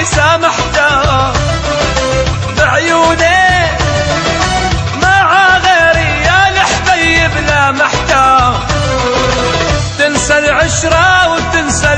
اللي سامحته بعيوني مع غيري يا الحبيب لامحته. تنسى العشرة وتنسى